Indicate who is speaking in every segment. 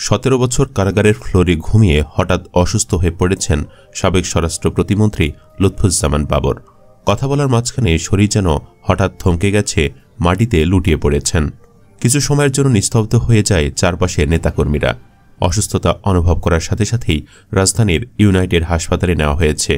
Speaker 1: 17 বছর কারাগারের ফ্লোরে ঘুমিয়ে হঠাৎ অসুস্থ হয়ে পড়েছেন সাবেক স্বরাষ্ট্র প্রতিমন্ত্রী লুৎফুজ্জামান বাবর। কথা বলার মাঝখানে শরীর যেন হঠাৎ থমকে গেছে, মাটিতে লুটিয়ে পড়েছেন। কিছু সময়ের জন্য নিস্তব্ধ হয়ে যায় চারপাশে নেতাকর্মীরা। অসুস্থতা অনুভব করার সাথে সাথেই রাজধানীর ইউনাইটেড হাসপাতালে নেওয়া হয়েছে।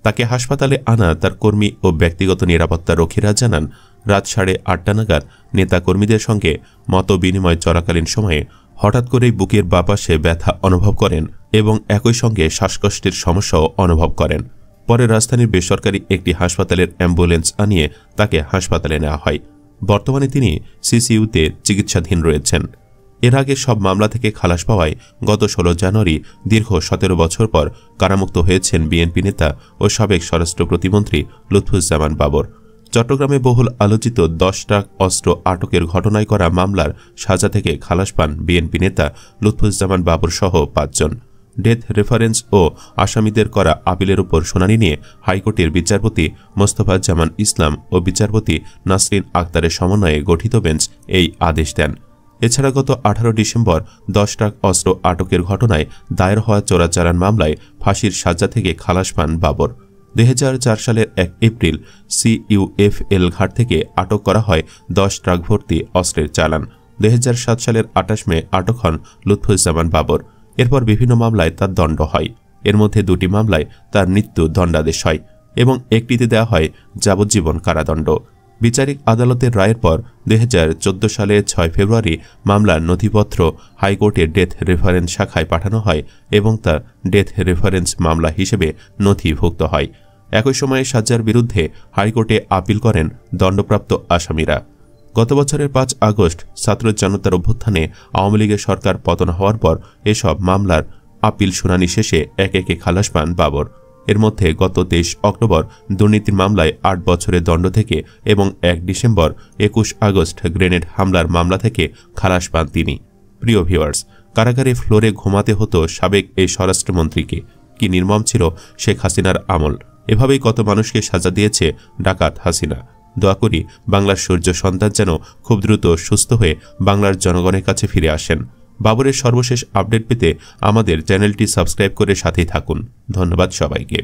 Speaker 1: তাকে হাসপাতালে আনা তার কর্মী ও ব্যক্তিগত নিরাপত্তা রক্ষীরা জানান, রাত 8:30 নাগাদ নেতাকর্মীদের সঙ্গে মত বিনিময় চলাকালীন সময়ে হঠাৎ করেই বুকের বাপাশে ব্যথা অনুভব করেন এবং একই সঙ্গে শ্বাসকষ্টের সমস্যাও অনুভব করেন। পরে রাজধানীর বেসরকারি একটি হাসপাতালের অ্যাম্বুলেন্স আনিয়ে তাকে হাসপাতালে নেওয়া হয়। বর্তমানে তিনি সিসিইউতে চিকিৎসাধীন রয়েছেন। এর আগে সব মামলা থেকে খালাস পাওয়ায় গত 16 জানুয়ারি দীর্ঘ 17 বছর পর কারামুক্ত হয়েছেন বিএনপি নেতা ও সাবেক স্বরাষ্ট্র প্রতিমন্ত্রী লুৎফুজ্জামান বাবর। চট্টগ্রামে বহুল আলোচিত 10 ট্রাক অস্ত্র আটকের ঘটনায় করা মামলার সাজা থেকে খালাস পান বিএনপি নেতা লুৎফুজ্জামান বাবর সহ 5 জন। ডেথ রেফারেন্স ও আসামিদের করা আপিলের উপর শুনানি নিয়ে হাইকোর্টের বিচারপতি মোস্তফা জামান ইসলাম ও বিচারপতি নাসরিন আক্তারের সমন্বয়ে গঠিত বেঞ্চ এই আদেশ দেন। এছাড়া গত 18 ডিসেম্বর 10 ট্রাক অস্ত্র আটকের ঘটনায় দায়ের হওয়া চোরাচালান মামলায় ফাঁসির সাজা থেকে খালাস পান বাবর। 2004 সালের 1 এপ্রিল CUFL ঘাট থেকে আটক করা হয় 10 ট্রাক ভর্তি অস্ত্রের চালান। 2007 সালের 28 মে আটক হন লুৎফুজ্জামান বাবর। এরপর বিভিন্ন মামলায় তার দণ্ড হয়। এর মধ্যে 2টি মামলায় তার মৃত্যু দণ্ডাদেশ হয় এবং একটিতে দেওয়া হয় যাবজ্জীবন কারাদণ্ড। বিচারিক আদালতের রায়ের পর 2014 সালের 6 ফেব্রুয়ারি মামলার নথিপত্র হাইকোর্টের ডেথ রেফারেন্স শাখায় পাঠানো হয় এবং তা ডেথ রেফারেন্স মামলা হিসেবে নথিভুক্ত হয়। একই সময়ে সাজ্জার বিরুদ্ধে হাইকোর্টে আপিল করেন দণ্ডপ্রাপ্ত আসামিরা। গত বছরের 5 আগস্ট ছাত্র জনতার অভ্যুত্থানে আওয়ামী লীগের সরকার পতন হওয়ার পর এসব মামলার আপিল শুনানি শেষে একে একে খালাস পান বাবর। এর মধ্যে গত 23 অক্টোবর দুর্নীতির মামলায় 8 বছরের দণ্ড থেকে এবং 1 ডিসেম্বর 21 আগস্ট গ্রেনেড হামলার মামলা থেকে খালাস পান তিনি। প্রিয় ভিউয়ার্স, কারাগারে ফ্লোরে ঘুমাতে হতো সাবেক এই স্বরাষ্ট্রমন্ত্রীকে। কি নির্মম ছিল শেখ হাসিনার আমল! এভাবেই কত মানুষকে সাজা দিয়েছে ডাকাত হাসিনা। দোয়া করি বাংলার সূর্য সন্তান যেন খুব দ্রুত সুস্থ হয়ে বাংলার জনগণের কাছে ফিরে আসেন। বাবরের সর্বশেষ আপডেট পেতে আমাদের চ্যানেলটি সাবস্ক্রাইব করে সাথেই থাকুন। ধন্যবাদ সবাইকে।